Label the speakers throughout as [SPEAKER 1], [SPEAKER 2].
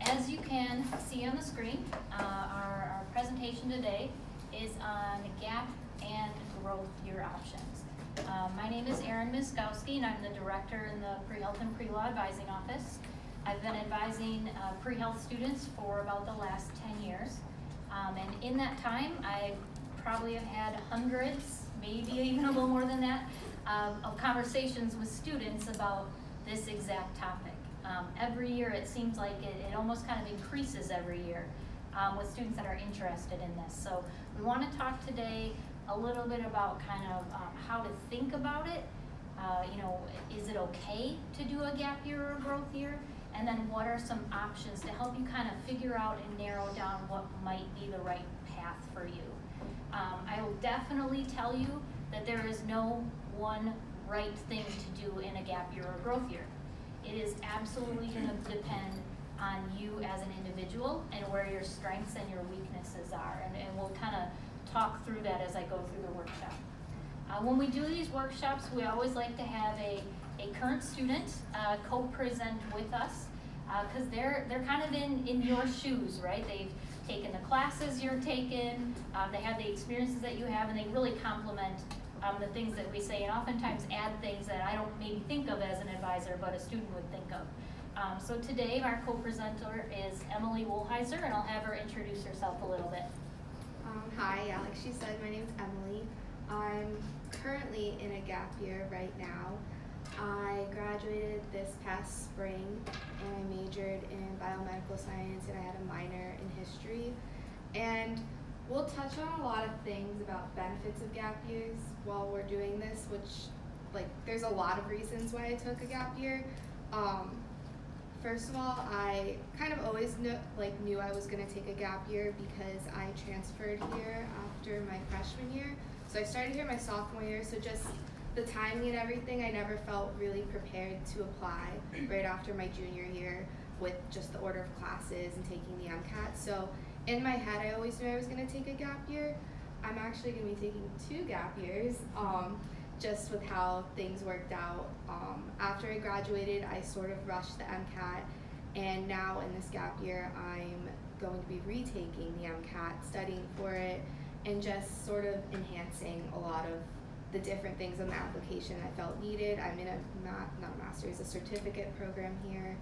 [SPEAKER 1] As you can see on the screen, our presentation today is on gap and growth year options. My name is Erin Miskowski, and I'm the director in the Pre-Health and Pre-Law Advising Office. I've been advising pre-health students for about the last 10 years. And in that time, I probably have had hundreds, maybe even a little more than that, of conversations with students about this exact topic. Every year it seems like it almost kind of increases every year with students that are interested in this. So we want to talk today a little bit about kind of how to think about it. Is it okay to do a gap year or a growth year? And then what are some options to help you kind of figure out and narrow down what might be the right path for you. I will definitely tell you that there is no one right thing to do in a gap year or growth year. It is absolutely going to depend on you as an individual and where your strengths and your weaknesses are. And we'll kind of talk through that as I go through the workshop. When we do these workshops, we always like to have a current student co-present with us because they're kind of in your shoes, right? They've taken the classes you're taking, they have the experiences that you have, and they really complement the things that we say, and oftentimes add things that I don't maybe think of as an advisor, but a student would think of. So today our co-presenter is Emily Woolheiser, and I'll have her introduce herself a little bit.
[SPEAKER 2] Hi, like she said, my name's Emily. I'm currently in a gap year right now. I graduated this past spring and I majored in biomedical science and I had a minor in history. And we'll touch on a lot of things about benefits of gap years while we're doing this, which there's a lot of reasons why I took a gap year. First of all, I kind of always knew I was going to take a gap year because I transferred here after my freshman year. So I started here my sophomore year, so just the timing and everything, I never felt really prepared to apply right after my junior year with just the order of classes and taking the MCAT. So in my head, I always knew I was going to take a gap year. I'm actually going to be taking 2 gap years, just with how things worked out. After I graduated, I sort of rushed the MCAT, and now in this gap year, I'm going to be retaking the MCAT, studying for it, and just sort of enhancing a lot of the different things on the application I felt needed. I'm in a certificate program here.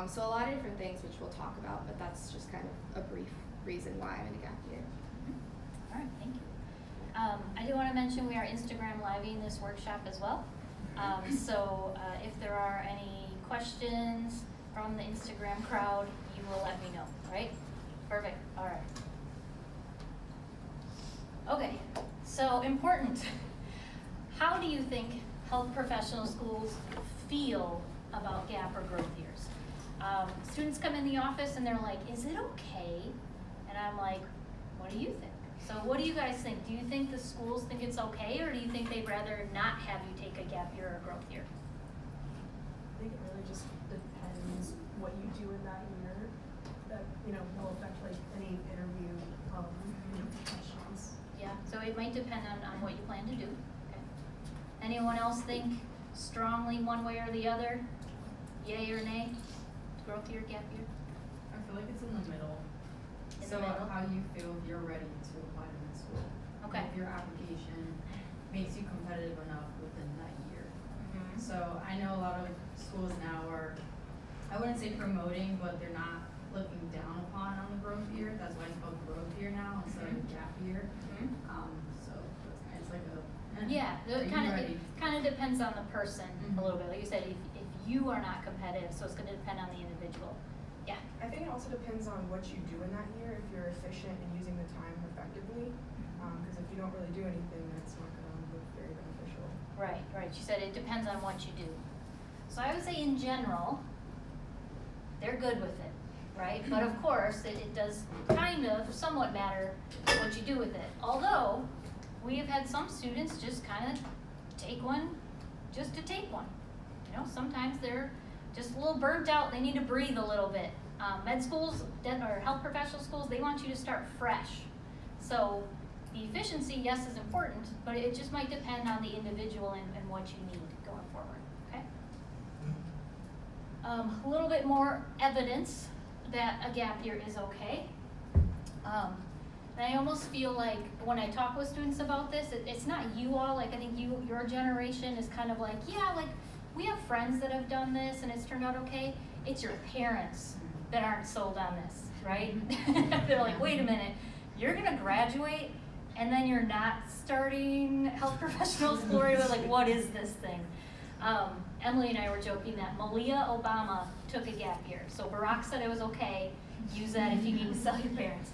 [SPEAKER 2] So a lot of different things which we'll talk about, but that's just kind of a brief reason why I'm in a gap year.
[SPEAKER 1] All right, thank you. I do want to mention we are Instagram living this workshop as well. So if there are any questions from the Instagram crowd, you will let me know, right? Perfect, all right. Okay, so important. How do you think health professional schools feel about gap or growth years? Students come in the office and they're like, is it okay? And I'm like, what do you think? So what do you guys think? Do you think the schools think it's okay, or do you think they'd rather not have you take a gap year or a growth year?
[SPEAKER 3] I think it really just depends what you do in that year that, will affect any interview questions.
[SPEAKER 1] Yeah, so it might depend on what you plan to do. Okay. Anyone else think strongly one way or the other? Yay or nay? Growth year, gap year?
[SPEAKER 4] I feel like it's in the middle.
[SPEAKER 1] In
[SPEAKER 4] So
[SPEAKER 1] the middle?
[SPEAKER 4] how you feel if you're ready to apply to med school.
[SPEAKER 1] Okay.
[SPEAKER 4] If your application makes you competitive enough within that year.
[SPEAKER 1] Mm-hmm.
[SPEAKER 4] So I know a lot of schools now are, I wouldn't say promoting, but they're not looking down upon on the growth year. That's why it's called growth year now instead of gap year.
[SPEAKER 1] Mm-hmm.
[SPEAKER 4] So it's like a,
[SPEAKER 1] Yeah,
[SPEAKER 4] are
[SPEAKER 1] it
[SPEAKER 4] you
[SPEAKER 1] kind
[SPEAKER 4] ready?
[SPEAKER 1] of depends on the person
[SPEAKER 4] Mhm.
[SPEAKER 1] a little bit. Like you said, if you are not competitive, so it's going to depend on the individual. Yeah.
[SPEAKER 3] I think it also depends on what you do in that year, if you're efficient in using the time effectively. Because if you don't really do anything, that's not going to look very beneficial.
[SPEAKER 1] Right. She said it depends on what you do. So I would say in general, they're good with it, right? But of course, it does kind of somewhat matter what you do with it. Although, we have had some students just kind of take one just to take one. Sometimes they're just a little burnt out, they need to breathe a little bit. Med schools or health professional schools, they want you to start fresh. So the efficiency, yes, is important, but it just might depend on the individual and what you need going forward, okay? A little bit more evidence that a gap year is okay. And I almost feel like when I talk with students about this, it's not you all, like I think your generation is kind of like, yeah, like we have friends that have done this and it's turned out okay. It's your parents that aren't sold on this, right? They're like, wait a minute, you're gonna graduate and then you're not starting health professional school, or like, what is this thing? Emily and I were joking that Malia Obama took a gap year. So Barack said it was okay, use that if you need to sell your parents.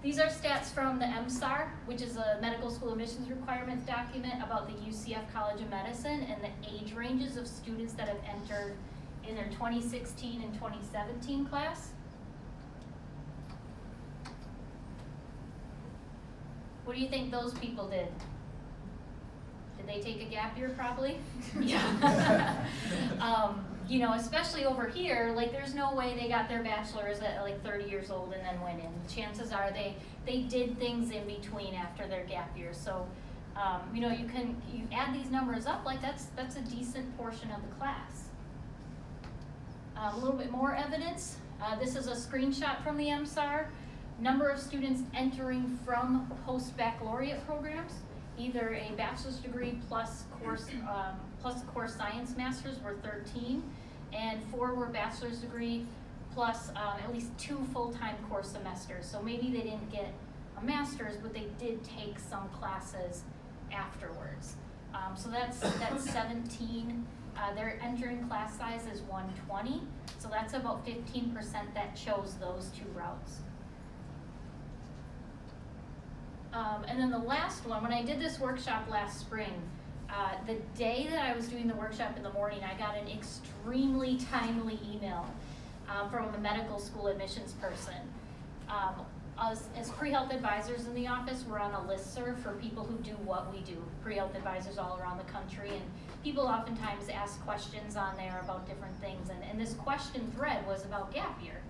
[SPEAKER 1] These are stats from the MSAR, which is a medical school admissions requirements document about the UCF College of Medicine and the age ranges of students that have entered in their 2016 and 2017 class. What do you think those people did? Did they take a gap year probably? Yeah. You know, especially over here, like there's no way they got their bachelor's at like 30 years old and then went in. Chances are they did things in between after their gap year. So, you know, you add these numbers up, like that's a decent portion of the class. A little bit more evidence. This is a screenshot from the MSAR. Number of students entering from post-baccalaureate programs, either a bachelor's degree plus a course science master's were 13, and 4 were bachelor's degree plus at least 2 full-time course semesters. So maybe they didn't get a master's, but they did take some classes afterwards. So that's 17. Their entering class size is 120, so that's about 15% that chose those 2 routes. And then the last one, when I did this workshop last spring, the day that I was doing the workshop in the morning, I got an extremely timely email from a medical school admissions person. As pre-health advisors in the office, we're on a listserv for people who do what we do, pre-health advisors all around the country, and people oftentimes ask questions on there about different things, and this question thread was about gap year.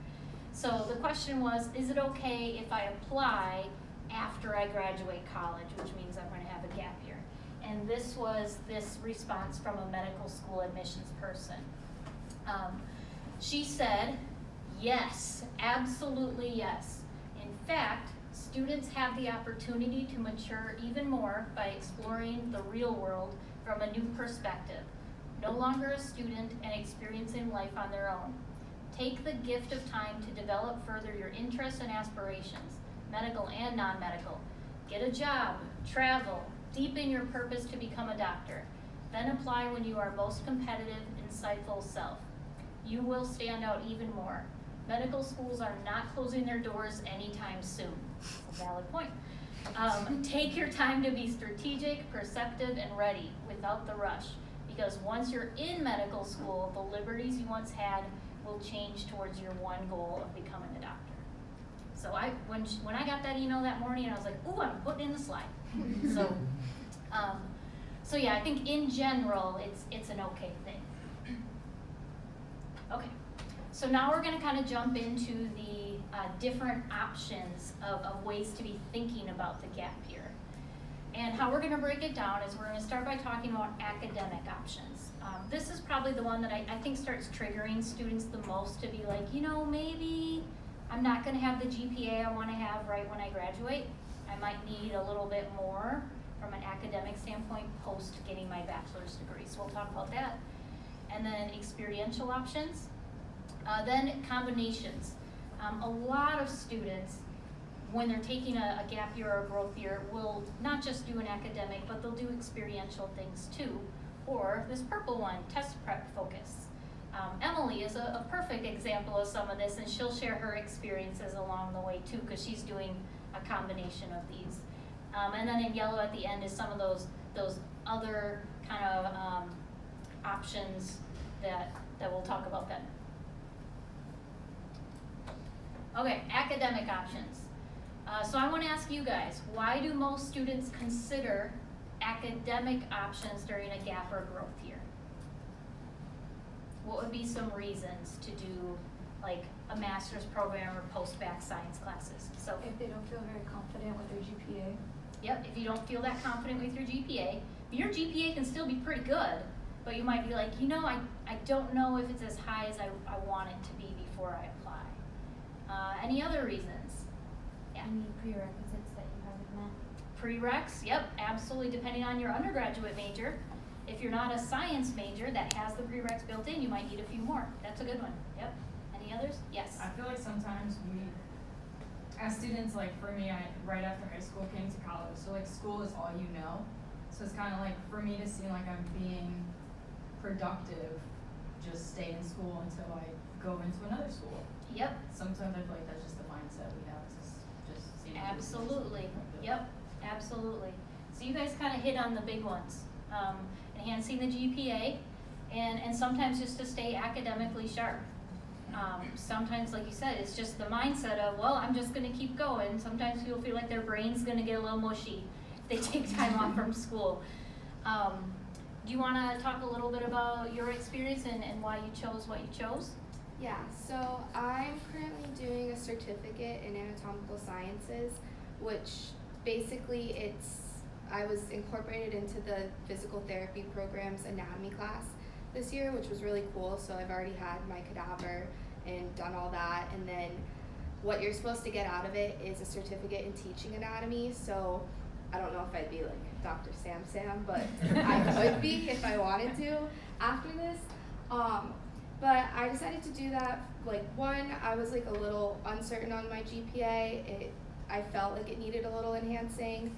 [SPEAKER 1] So the question was, is it okay if I apply after I graduate college, which means I'm going to have a gap year? And this was this response from a medical school admissions person. She said, yes, absolutely yes. In fact, students have the opportunity to mature even more by exploring the real world from a new perspective. No longer a student and experiencing life on their own. Take the gift of time to develop further your interests and aspirations, medical and non-medical. Get a job, travel, deepen your purpose to become a doctor. Then apply when you are most competitive, insightful self. You will stand out even more. Medical schools are not closing their doors anytime soon. That's a valid point. Take your time to be strategic, perceptive, and ready without the rush. Because once you're in medical school, the liberties you once had will change towards your one goal of becoming a doctor. So when I got that email that morning, I was like, ooh, I'm putting in the slide. So yeah, I think in general, it's an okay thing. Okay, so now we're gonna kind of jump into the different options of ways to be thinking about the gap year. And how we're gonna break it down is we're gonna start by talking about academic options. This is probably the one that I think starts triggering students the most to be like, you know, maybe I'm not gonna have the GPA I wanna have right when I graduate. I might need a little bit more from an academic standpoint post getting my bachelor's degree. So we'll talk about that. And then experiential options. Then combinations. A lot of students, when they're taking a gap year or a growth year, will not just do an academic, but they'll do experiential things too. Or this purple one, test prep focus. Emily is a perfect example of some of this, and she'll share her experiences along the way too, because she's doing a combination of these. And then in yellow at the end is some of those other kind of options that we'll talk about then. Okay, academic options. So I want to ask you guys, why do most students consider academic options during a gap or growth year? What would be some reasons to do like a master's program or post-bac science classes? So
[SPEAKER 5] if they don't feel very confident with their GPA.
[SPEAKER 1] Yep, if you don't feel that confident with your GPA can still be pretty good, but you might be like, you know, I don't know if it's as high as I want it to be before I apply. Any other reasons? Yeah.
[SPEAKER 5] Any prerequisites that you haven't met?
[SPEAKER 1] Prereqs, yep, absolutely, depending on your undergraduate major. If you're not a science major that has the prereqs built in, you might need a few more. That's a good one, yep. Any others? Yes.
[SPEAKER 6] I feel like sometimes we, as students, like for me, I right after high school came to college, so like school is all you know. So it's kind of like for me to seem like I'm being productive, just stay in school until I go into another school.
[SPEAKER 1] Yep,
[SPEAKER 6] Sometimes I feel like that's just the mindset we have, just seem like we're
[SPEAKER 1] absolutely,
[SPEAKER 6] productive.
[SPEAKER 1] yep, absolutely. So you guys kind of hit on the big ones. Enhancing the GPA, and sometimes just to stay academically sharp. Sometimes, like you said, it's just the mindset of, well, I'm just gonna keep going. Sometimes people feel like their brain's gonna get a little mushy if they take time off from school. Do you wanna talk a little bit about your experience and why you chose what you chose?
[SPEAKER 2] Yeah, so I'm currently doing a certificate in anatomical sciences, which basically I was incorporated into the physical therapy program's anatomy class this year, which was really cool. So I've already had my cadaver and done all that. And then what you're supposed to get out of it is a certificate in teaching anatomy. So I don't know if I'd be like Dr. Sam, but I could be if I wanted to after this. But I decided to do that. Like, one, I was like a little uncertain on my GPA. I felt like it needed a little enhancing.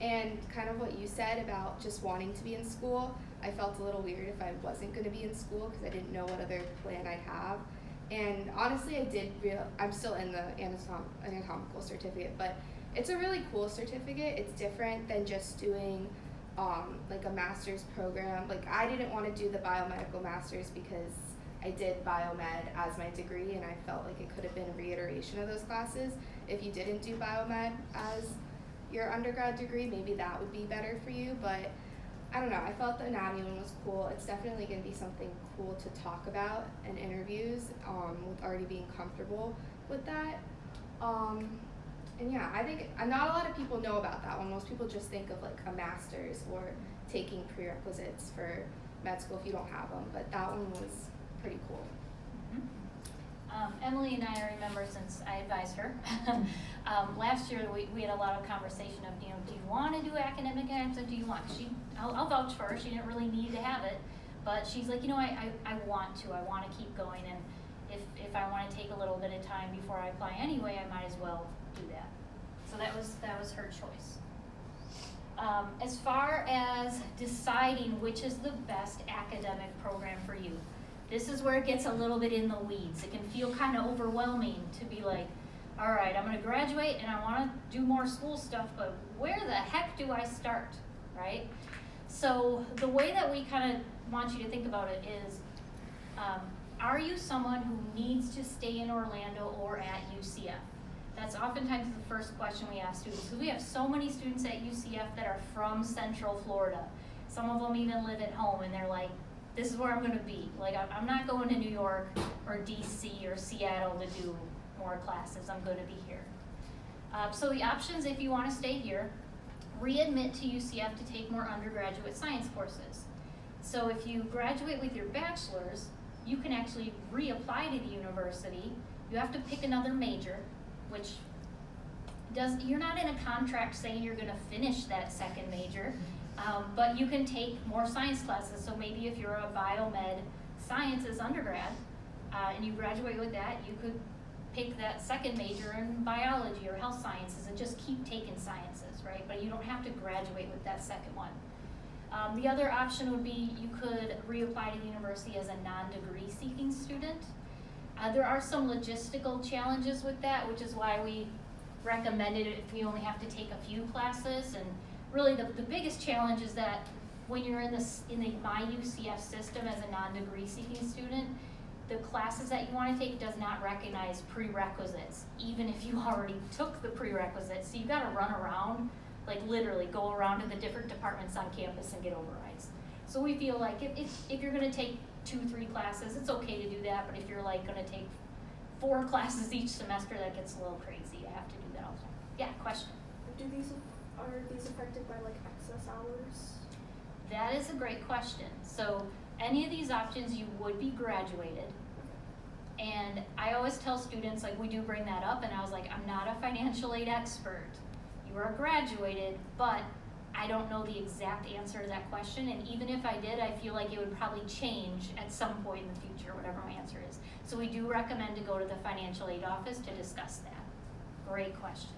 [SPEAKER 2] And kind of what you said about just wanting to be in school, I felt a little weird if I wasn't going to be in school because I didn't know what other plan I'd have. And honestly, I'm still in the anatomical certificate, but it's a really cool certificate. It's different than just doing like a master's program. Like, I didn't want to do the biomedical master's because I did biomed as my degree, and I felt like it could have been a reiteration of those classes. If you didn't do biomed as your undergrad degree, maybe that would be better for you, but I don't know, I felt the anatomy one was cool. It's definitely going to be something cool to talk about in interviews, with already being comfortable with that. And yeah, I think not a lot of people know about that one. Most people just think of like a master's or taking prerequisites for med school if you don't have them, but that one was pretty cool.
[SPEAKER 1] Emily and I remember, since I advised her, last year we had a lot of conversation of, you know, do you want to do academic exams or do you want? I'll vouch for her. She didn't really need to have it, but she's like, you know, I want to. I want to keep going, and if I want to take a little bit of time before I apply anyway, I might as well do that. So that was her choice. As far as deciding which is the best academic program for you, this is where it gets a little bit in the weeds. It can feel kind of overwhelming to be like, all right, I'm going to graduate and I want to do more school stuff, but where the heck do I start, right? So the way that we kind of want you to think about it is, are you someone who needs to stay in Orlando or at UCF? That's oftentimes the first question we ask students, because we have so many students at UCF that are from Central Florida. Some of them even live at home and they're like, this is where I'm going to be. Like, I'm not going to New York or DC or Seattle to do more classes. I'm going to be here. So the options, if you want to stay here, readmit to UCF to take more undergraduate science courses. So if you graduate with your bachelor's, you can actually reapply to the university. You have to pick another major, which you're not in a contract saying you're going to finish that second major. But you can take more science classes. So maybe if you're a biomed sciences undergrad and you graduate with that, you could pick that second major in biology or health sciences and just keep taking sciences, right? But you don't have to graduate with that second one. The other option would be you could reapply to the university as a non-degree seeking student. There are some logistical challenges with that, which is why we recommended it if we only have to take a few classes. And really the biggest challenge is that when you're in the MyUCF system as a non-degree seeking student, the classes that you want to take does not recognize prerequisites, even if you already took the prerequisites. So you've got to run around, like literally go around to the different departments on campus and get overrides. So we feel like if you're going to take 2-3 classes, it's okay to do that, but if you're like going to take 4 classes each semester, that gets a little crazy. You have to do that all the time. Yeah, question?
[SPEAKER 7] Are these affected by like excess hours?
[SPEAKER 1] That is a great question. So any of these options, you would be graduated. And I always tell students, like, we do bring that up, and I was like, I'm not a financial aid expert. You are graduated, but I don't know the exact answer to that question, and even if I did, I feel like it would probably change at some point in the future, whatever my answer is. So we do recommend to go to the financial aid office to discuss that. Great question.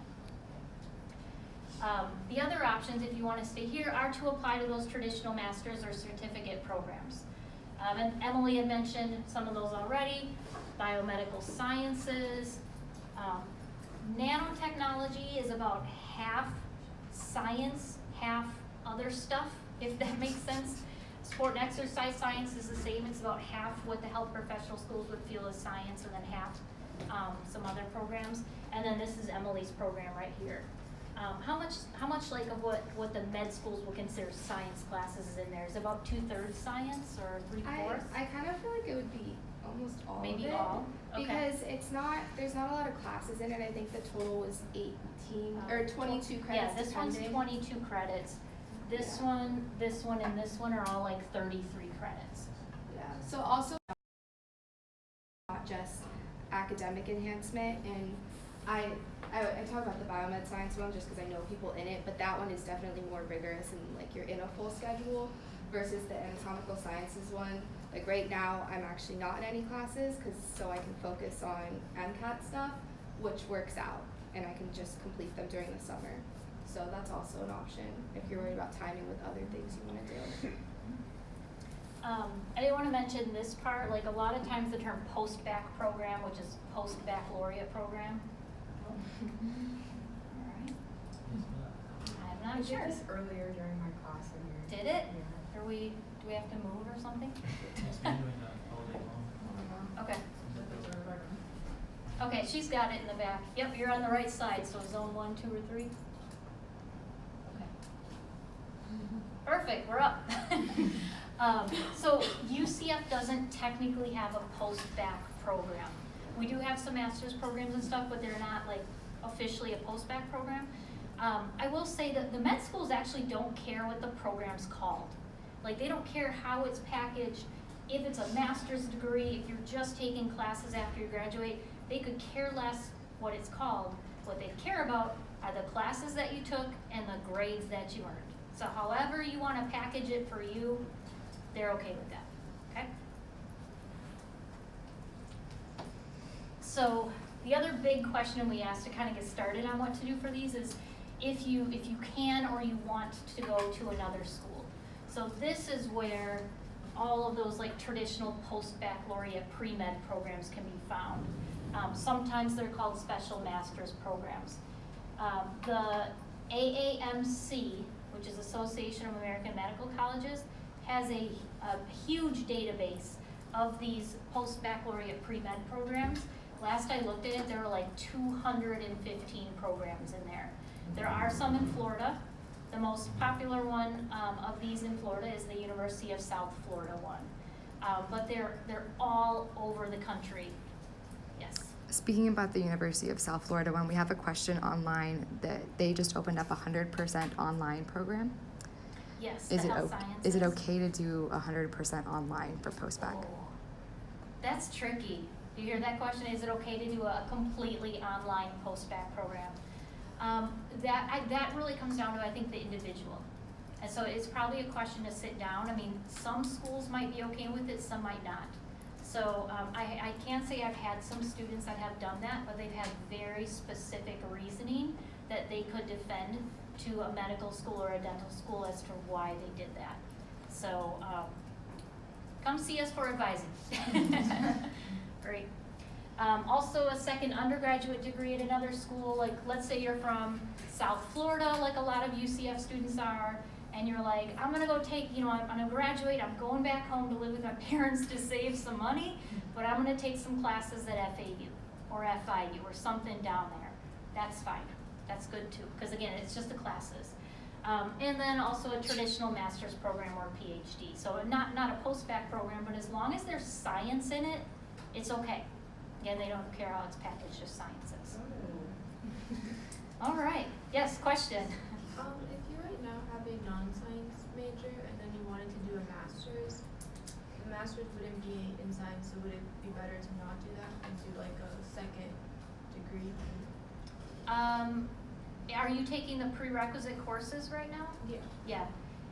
[SPEAKER 1] The other options, if you want to stay here, are to apply to those traditional master's or certificate programs. And Emily had mentioned some of those already. Biomedical sciences. Nanotechnology is about half science, half other stuff, if that makes sense. Sport and exercise science is the same. It's about half what the health professional schools would feel is science, and then half some other programs. And then this is Emily's program right here. How much like of what the med schools will consider science classes is in there? Is it about 2/3 science or 3/4?
[SPEAKER 2] I kind of feel like it would be almost all
[SPEAKER 1] Maybe
[SPEAKER 2] of it.
[SPEAKER 1] all? Okay.
[SPEAKER 2] Because there's not a lot of classes in it. I think the total was 18 or 22 credits.
[SPEAKER 1] Yeah, this one's
[SPEAKER 2] depending.
[SPEAKER 1] 22 credits. This
[SPEAKER 2] Yeah.
[SPEAKER 1] one, and this one are all like 33 credits.
[SPEAKER 2] Yeah. So also not just academic enhancement, and I talk about the biomed science one just because I know people in it, but that one is definitely more rigorous and like you're in a full schedule versus the anatomical sciences one. Like right now, I'm actually not in any classes so I can focus on MCAT stuff, which works out, and I can just complete them during the summer. So that's also an option if you're worried about timing with other things you want to do.
[SPEAKER 1] I didn't want to mention this part, like a lot of times the term post-bac program, which is post-baccalaureate program. Alright. I'm
[SPEAKER 3] I
[SPEAKER 1] not
[SPEAKER 3] did
[SPEAKER 1] sure.
[SPEAKER 3] this earlier during my class in here.
[SPEAKER 1] Did it?
[SPEAKER 3] Yeah.
[SPEAKER 1] Do we have to move or something?
[SPEAKER 7] It's been doing that all day long.
[SPEAKER 1] Okay. Okay, she's got it in the back. Yep, you're on the right side, so zone 1, 2, or 3. Okay. Perfect, we're up. So UCF doesn't technically have a post-bac program. We do have some master's programs and stuff, but they're not like officially a post-bac program. I will say that the med schools actually don't care what the program's called. Like they don't care how it's packaged. If it's a master's degree, if you're just taking classes after you graduate, they could care less what it's called. What they care about are the classes that you took and the grades that you earned. So however you want to package it for you, they're okay with that, okay? So the other big question we asked to kind of get started on what to do for these is if you can or you want to go to another school. So this is where all of those like traditional post-baccalaureate pre-med programs can be found. Sometimes they're called special master's programs. The AAMC, which is Association of American Medical Colleges, has a huge database of these post-baccalaureate pre-med programs. Last I looked at it, there were like 215 programs in there. There are some in Florida. The most popular one of these in Florida is the University of South Florida one. But they're all over the country. Yes.
[SPEAKER 8] Speaking about the University of South Florida one, we have a question online that they just opened up a 100% online program.
[SPEAKER 1] Yes,
[SPEAKER 8] Is
[SPEAKER 1] the
[SPEAKER 8] it
[SPEAKER 1] health sciences.
[SPEAKER 8] is it okay to do 100% online for post-bac?
[SPEAKER 1] Oh, that's tricky. Do you hear that question? Is it okay to do a completely online post-bac program? That really comes down to, I think, the individual. And so it's probably a question to sit down. I mean, some schools might be okay with it, some might not. So I can say I've had some students that have done that, but they've had very specific reasoning that they could defend to a medical school or a dental school as to why they did that. So come see us for advising. Great. Also a second undergraduate degree at another school, like let's say you're from South Florida, like a lot of UCF students are, and you're like, I'm gonna go take, I'm gonna graduate, I'm going back home to live with my parents to save some money, but I'm gonna take some classes at FAU or FIU or something down there. That's fine, that's good too, because again, it's just the classes. And then also a traditional master's program or PhD. So not a post-bac program, but as long as there's science in it, it's okay. Again, they don't care how it's packaged, just sciences.
[SPEAKER 3] Oh.
[SPEAKER 1] All right, yes, question.
[SPEAKER 9] If you right now have a non-science major and then you
[SPEAKER 5] do a master's, the master's wouldn't be in science, so would it be better to not do that and do like a second degree?
[SPEAKER 1] Are you taking the prerequisite courses right now?
[SPEAKER 5] Yeah.
[SPEAKER 1] Yeah.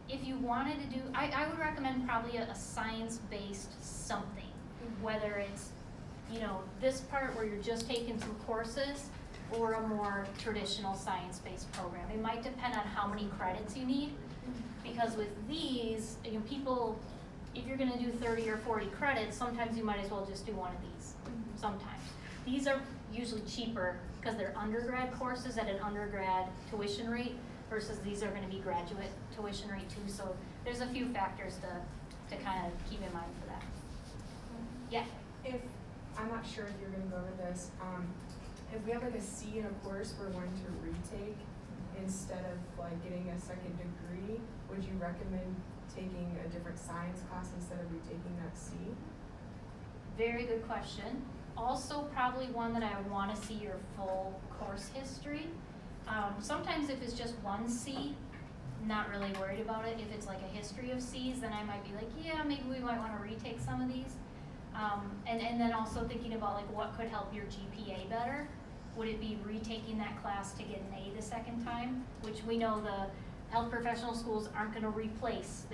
[SPEAKER 1] If you wanted to do, I would recommend probably a science-based something, whether it's, you know, this part where you're just taking some courses or a more traditional science-based program. It might depend on how many credits you need, because with these, you know, people, if you're gonna do 30 or 40 credits, sometimes you might as well just do one of these, sometimes. These are usually cheaper because they're undergrad courses at an undergrad tuition rate versus these are gonna be graduate tuition rate too, so there's a few factors to kind of keep in mind for that. Yeah,
[SPEAKER 3] If, I'm not sure if you're gonna go over this, if we have like a C in a course we're wanting to retake, instead of like getting a second degree, would you recommend taking a different science class instead of retaking that C?
[SPEAKER 1] very good question. Also probably one that I would wanna see your full course history. Sometimes if it's just one C, not really worried about it. If it's like a history of C's, then I might be like, yeah, maybe we might wanna retake some of these. And then also thinking about like what could help your GPA better. Would it be retaking that class to get an A the second time? Which we know the health professional schools aren't gonna replace.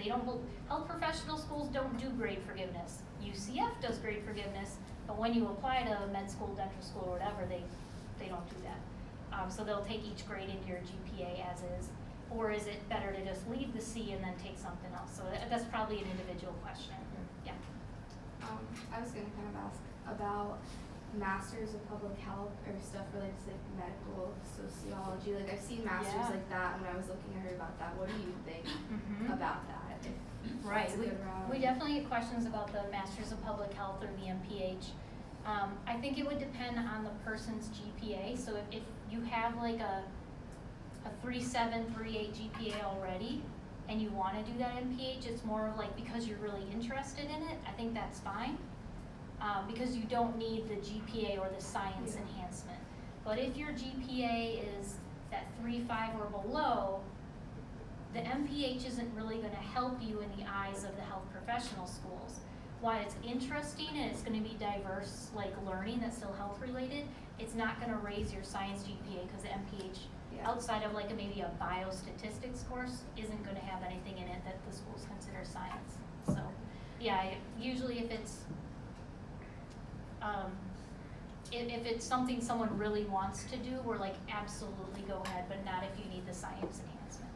[SPEAKER 1] Health professional schools don't do grade forgiveness. UCF does grade forgiveness, but when you apply to med school, dental school, or whatever, they don't do that. So they'll take each grade into your GPA as is. Or is it better to just leave the C and then take something else? So that's probably an individual question. Yeah.
[SPEAKER 2] I was gonna kind of ask about masters of public health or stuff related to like medical sociology. Like I've seen masters
[SPEAKER 1] Yeah.
[SPEAKER 2] like that, and when I was looking at her about that, what do you think
[SPEAKER 1] Mhm.
[SPEAKER 2] about that? If
[SPEAKER 1] Right,
[SPEAKER 2] that's a good route?
[SPEAKER 1] we definitely get questions about the Masters of Public Health or the MPH. I think it would depend on the person's GPA, so if you have like a 3.7, 3.8 GPA already, and you wanna do that MPH, it's more of like because you're really interested in it, I think that's fine. Because you don't need the GPA or the science
[SPEAKER 2] Yeah.
[SPEAKER 1] enhancement. But if your GPA is that 3.5 or below, the MPH isn't really gonna help you in the eyes of the health professional schools. While it's interesting and it's gonna be diverse, like learning that's still health related, it's not gonna raise your science GPA because the MPH,
[SPEAKER 2] Yeah.
[SPEAKER 1] outside of like maybe a biostatistics course, isn't gonna have anything in it that the schools consider science. So, yeah, usually if it's, if it's something someone really wants to do, we're like, absolutely go ahead, but not if you need the science enhancement.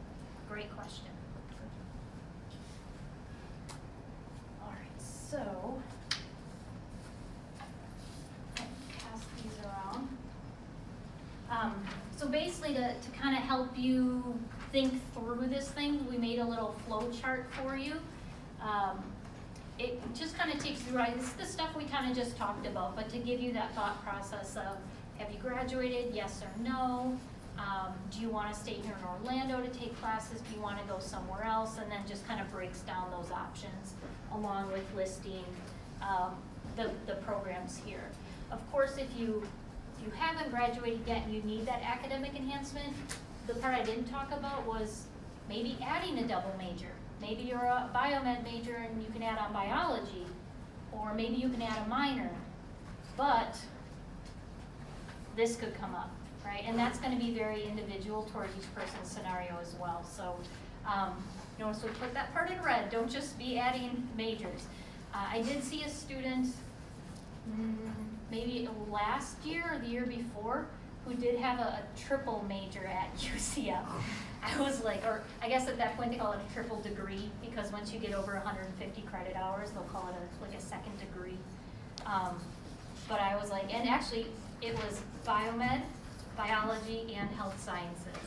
[SPEAKER 1] Great question. All right, so, I'll pass these around. So basically to kind of help you think through this thing, we made a little flow chart for you. It just kind of takes you through, this is the stuff we kind of just talked about, but to give you that thought process of, have you graduated, yes or no? Do you want to stay here in Orlando to take classes? Do you want to go somewhere else? And then just kind of breaks down those options along with listing the programs here. Of course, if you haven't graduated yet and you need that academic enhancement, the part I didn't talk about was maybe adding a double major. Maybe you're a biomed major and you can add on biology, or maybe you can add a minor, but this could come up, right? And that's gonna be very individual towards each person's scenario as well. So, notice we put that part in red, don't just be adding majors. I did see a student, maybe last year or the year before, who did have a triple major at UCF. I was like, or I guess at that point they call it a triple degree, because once you get over 150 credit hours, they'll call it like a second degree. But I was like, and actually it was biomed, biology, and health sciences.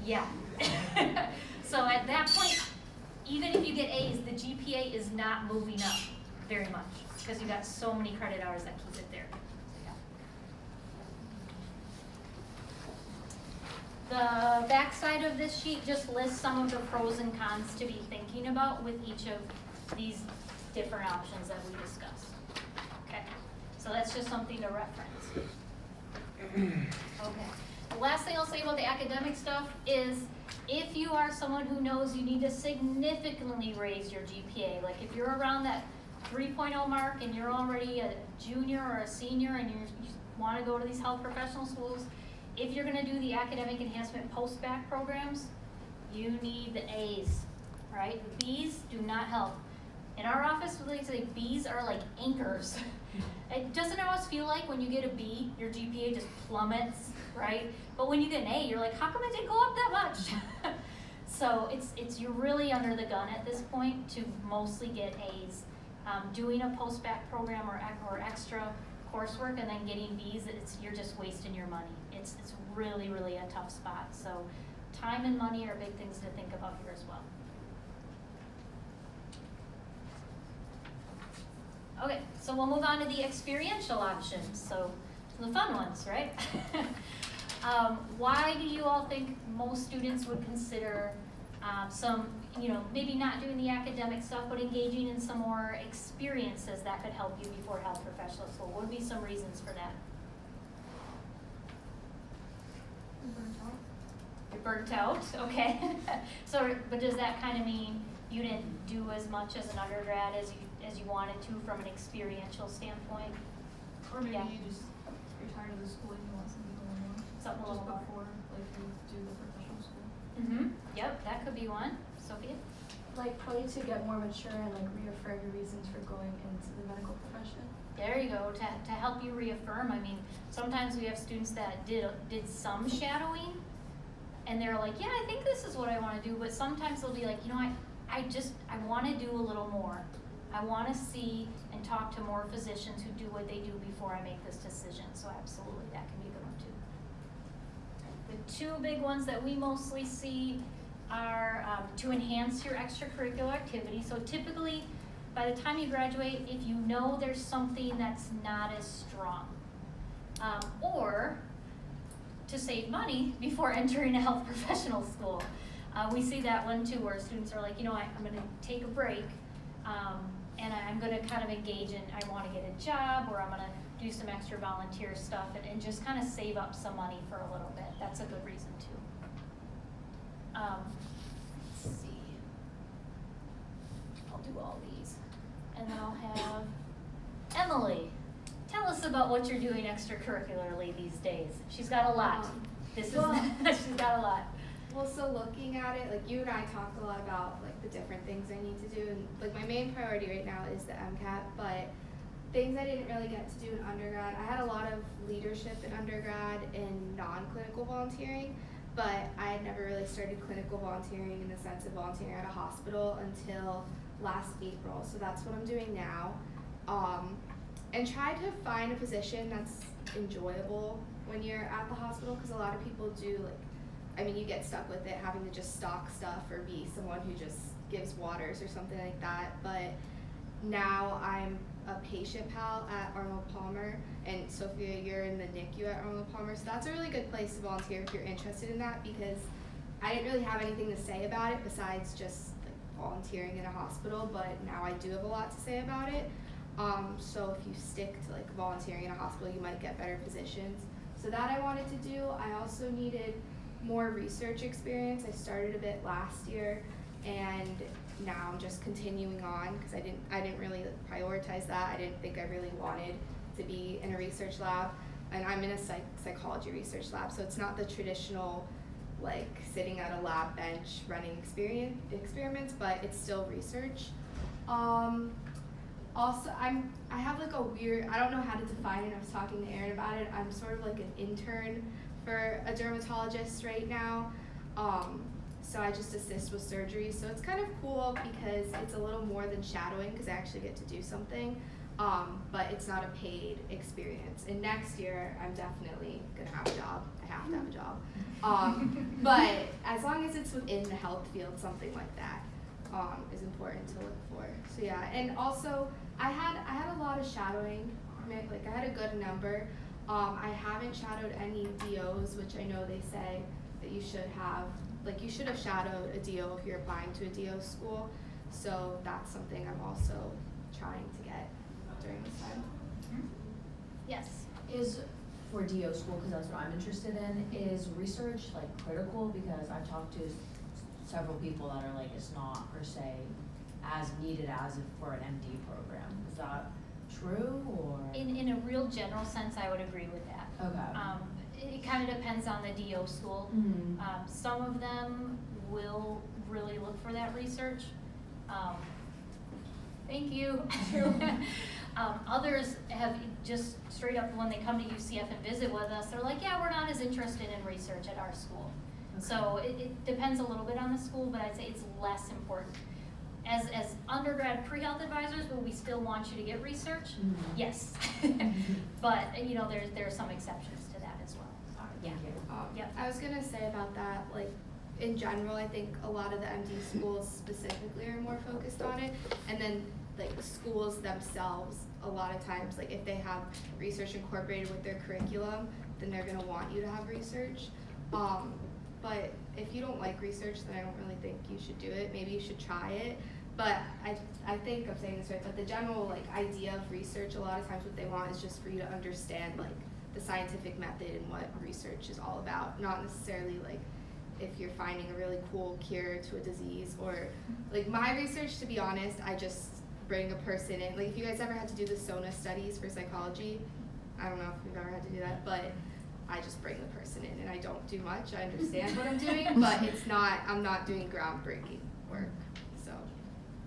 [SPEAKER 1] Yeah. So at that point, even if you get A's, the GPA is not moving up very much, because you got so many credit hours that keep it there. The back side of this sheet just lists some of the pros and cons to be thinking about with each of these different options that we discussed. Okay, so that's just something to reference. Okay, last thing I'll say about the academic stuff is if you are someone who knows you need to significantly raise your GPA, like if you're around that 3.0 mark and you're already a junior or a senior and you want to go to these health professional schools, if you're going to do the academic enhancement post-bac programs, you need the A's, right? The B's do not help. In our office, we like to say B's are like anchors. It doesn't always feel like when you get a B, your GPA just plummets, right? But when you get an A, you're like, how come it didn't go up that much? So it's you're really under the gun at this point to mostly get A's. Doing a post-bac program or extra coursework and then getting B's, you're just wasting your money. It's really, really a tough spot. So time and money are big things to think about here as well. Okay, so we'll move on to the experiential options. So the fun ones, right? Why do you all think most students would consider some, maybe not doing the academic stuff, but engaging in some more experiences that could help you before health professional school? What would be some reasons for that? You're burnt out, okay. So, but does that kind of mean you didn't do as much as an undergrad as you wanted to from an experiential standpoint?
[SPEAKER 5] Or maybe
[SPEAKER 1] Yeah.
[SPEAKER 5] you just, you're tired of the school and you want something a little more.
[SPEAKER 1] Something a
[SPEAKER 5] Just
[SPEAKER 1] little more.
[SPEAKER 5] before, like you do the professional school.
[SPEAKER 1] Mm-hmm, yep, that could be one. Sophia?
[SPEAKER 9] Like probably to get more mature and like reaffirm your reasons for going into the medical profession.
[SPEAKER 1] There you go, to help you reaffirm. I mean, sometimes we have students that did some shadowing and they're like, yeah, I think this is what I want to do, but sometimes they'll be like, I want to do a little more. I want to see and talk to more physicians who do what they do before I make this decision. So absolutely, that can be a good one too. The two big ones that we mostly see are to enhance your extracurricular activity. So typically, by the time you graduate, if you know there's something that's not as strong, or to save money before entering a health professional school. We see that one too, where students are like, I'm going to take a break, and I'm going to kind of engage in, I want to get a job, or I'm going to do some extra volunteer stuff, and just kind of save up some money for a little bit. That's a good reason too. Let's see. I'll do all these. And then I'll have Emily. Tell us about what you're doing extracurricularly these days. She's got a lot. She's got a lot.
[SPEAKER 2] Well, so looking at it, like you and I talked a lot about like the different things I need to do, and like my main priority right now is the MCAT, but things I didn't really get to do in undergrad. I had a lot of leadership in undergrad and non-clinical volunteering, but I had never really started clinical volunteering in the sense of volunteering at a hospital until last April. So that's what I'm doing now. And try to find a position that's enjoyable when you're at the hospital, because a lot of people do you get stuck with it, having to just stock stuff or be someone who just gives waters or something like that. But now I'm a patient pal at Arnold Palmer, and Sophia, you're in the NICU at Arnold Palmer, so that's a really good place to volunteer if you're interested in that, because I didn't really have anything to say about it besides just volunteering in a hospital, but now I do have a lot to say about it. So if you stick to volunteering in a hospital, you might get better positions. So that I wanted to do. I also needed more research experience. I started a bit last year, and now I'm just continuing on because I didn't really prioritize that. I didn't think I really wanted to be in a research lab, and I'm in a psychology research lab, so it's not the traditional sitting at a lab bench running experiments, but it's still research. Also, I have a weird, I don't know how to define it. I was talking to Erin about it. I'm sort of an intern for a dermatologist right now. So I just assist with surgery. So it's kind of cool because it's a little more than shadowing because I actually get to do something. But it's not a paid experience. And next year, I'm definitely gonna have a job. I have to have a job. But as long as it's within the health field, something like that is important to look for. So yeah, and also I had a lot of shadowing. I had a good number. I haven't shadowed any DOs, which I know they say that you should have. You should have shadowed a DO if you're applying to a DO school. So that's something I'm also trying to get during this time.
[SPEAKER 1] Yes.
[SPEAKER 4] Is
[SPEAKER 10] for DO school, because that's what I'm interested in, is research like critical? Because I've talked to several people that are like, it's not per se as needed as if for an MD program. Is that true, or?
[SPEAKER 1] In a real general sense, I would agree with that.
[SPEAKER 10] Okay.
[SPEAKER 1] It kind of depends on the DO school.
[SPEAKER 10] Mhm.
[SPEAKER 1] Some of them will really look for that research. Thank you. Others have just straight up, when they come to UCF and visit with us, they're like, yeah, we're not as interested in research at our school.
[SPEAKER 10] Okay.
[SPEAKER 1] So it depends a little bit on the school, but I'd say it's less important. As undergrad pre-health advisors, will we still want you to get research?
[SPEAKER 10] Mhm.
[SPEAKER 1] Yes. But, you know, there are some exceptions to that as well.
[SPEAKER 10] All right, thank you.
[SPEAKER 1] Yep.
[SPEAKER 2] I was gonna say about that, like, in general, I think a lot of the MD schools specifically are more focused on it. And then, like, schools themselves, a lot of times, like, if they have research incorporated with their curriculum, then they're gonna want you to have research. But if you don't like research, then I don't really think you should do it. Maybe you should try it. But I think I'm saying this right, but the general, like, idea of research, a lot of times what they want is just for you to understand, like, the scientific method and what research is all about, not necessarily, like, if you're finding a really cool cure to a disease, or, like, my research, to be honest, I just bring a person in. Like, if you guys ever had to do the SONA studies for psychology, I don't know if you've ever had to do that, but I just bring the person in and I don't do much. I understand what I'm doing, but I'm not doing groundbreaking work, so.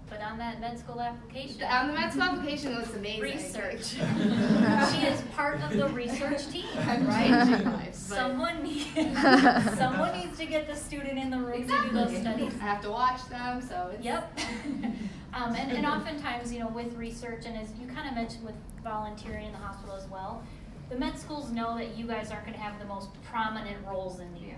[SPEAKER 1] But on that med school application.
[SPEAKER 2] On the med school application, it looks amazing.
[SPEAKER 1] Research. She is part of the research team,
[SPEAKER 2] I'm
[SPEAKER 1] right?
[SPEAKER 2] changing lives, but-
[SPEAKER 1] Someone needs to get the student in the room to do those studies.
[SPEAKER 2] I have to watch them, so it's.
[SPEAKER 1] Yep. And oftentimes, you know, with research, and as you kind of mentioned with volunteering in the hospital as well, the med schools know that you guys aren't gonna have the most prominent roles in these.
[SPEAKER 2] Yeah.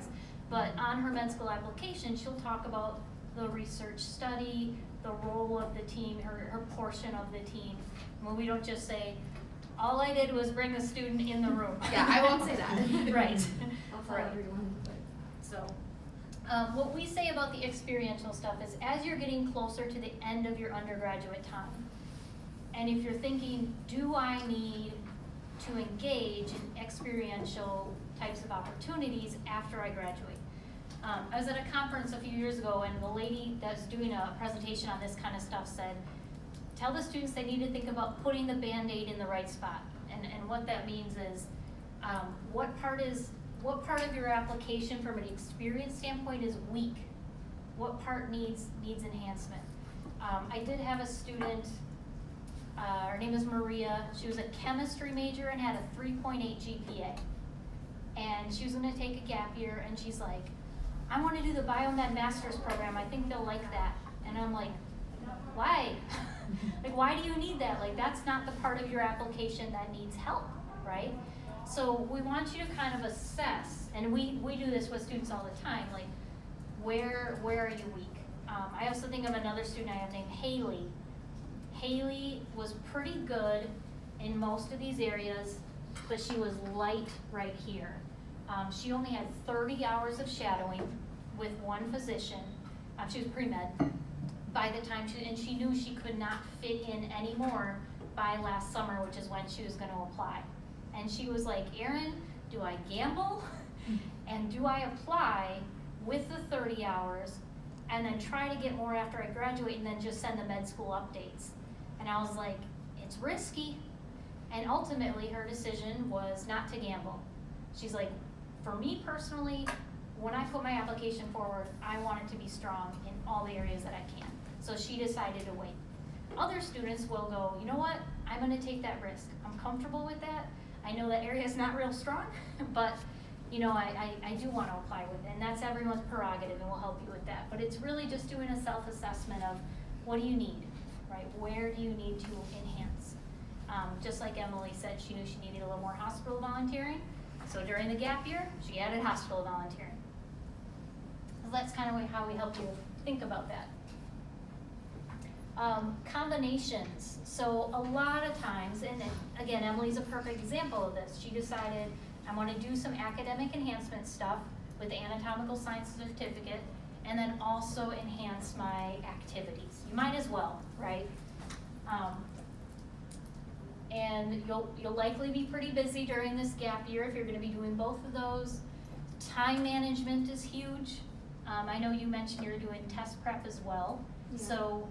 [SPEAKER 1] But on her med school application, she'll talk about the research study, the role of the team, her portion of the team. Well, we don't just say, all I did was bring a student in the room.
[SPEAKER 2] Yeah, I won't say that.
[SPEAKER 1] Right.
[SPEAKER 2] I'll tell
[SPEAKER 1] Right.
[SPEAKER 2] everyone, but.
[SPEAKER 1] So, what we say about the experiential stuff is as you're getting closer to the end of your undergraduate time, and if you're thinking, do I need to engage in experiential types of opportunities after I graduate? I was at a conference a few years ago, and the lady that's doing a presentation on this kind of stuff said, tell the students they need to think about putting the Band-Aid in the right spot. And what that means is, what part of your application from an experience standpoint is weak? What part needs enhancement? I did have a student, her name is Maria. She was a chemistry major and had a 3.8 GPA. And she was gonna take a gap year, and she's like, I wanna do the Biomed Master's program, I think they'll like that. And I'm like, why? Like, why do you need that? Like, that's not the part of your application that needs help, right? So we want you to kind of assess, and we do this with students all the time, like, where are you weak? I also think of another student I have named Haley. Haley was pretty good in most of these areas, but she was light right here. She only had 30 hours of shadowing with one physician. She was pre-med by the time and she knew she could not fit in anymore by last summer, which is when she was gonna apply. And she was like, Erin, do I gamble? And do I apply with the 30 hours and then try to get more after I graduate and then just send the med school updates? And I was like, it's risky. And ultimately her decision was not to gamble. She's like, for me personally, when I put my application forward, I want it to be strong in all the areas that I can. So she decided to wait. Other students will go, you know what, I'm gonna take that risk. I'm comfortable with that. I know that area is not real strong, but you know, I do wanna apply with it. And that's everyone's prerogative, and we'll help you with that. But it's really just doing a self-assessment of what do you need, right? Where do you need to enhance? Just like Emily said, she knew she needed a little more hospital volunteering. So during the gap year, she added hospital volunteering. So that's kind of how we help you think about that. Combinations. So a lot of times, and again, Emily's a perfect example of this. She decided, I want to do some academic enhancement stuff with the anatomical science certificate, and then also enhance my activities. You might as well, right? and you'll likely be pretty busy during this gap year if you're gonna be doing both of those. Time management is huge. I know you mentioned you're doing test prep as well.
[SPEAKER 2] Yeah.
[SPEAKER 1] So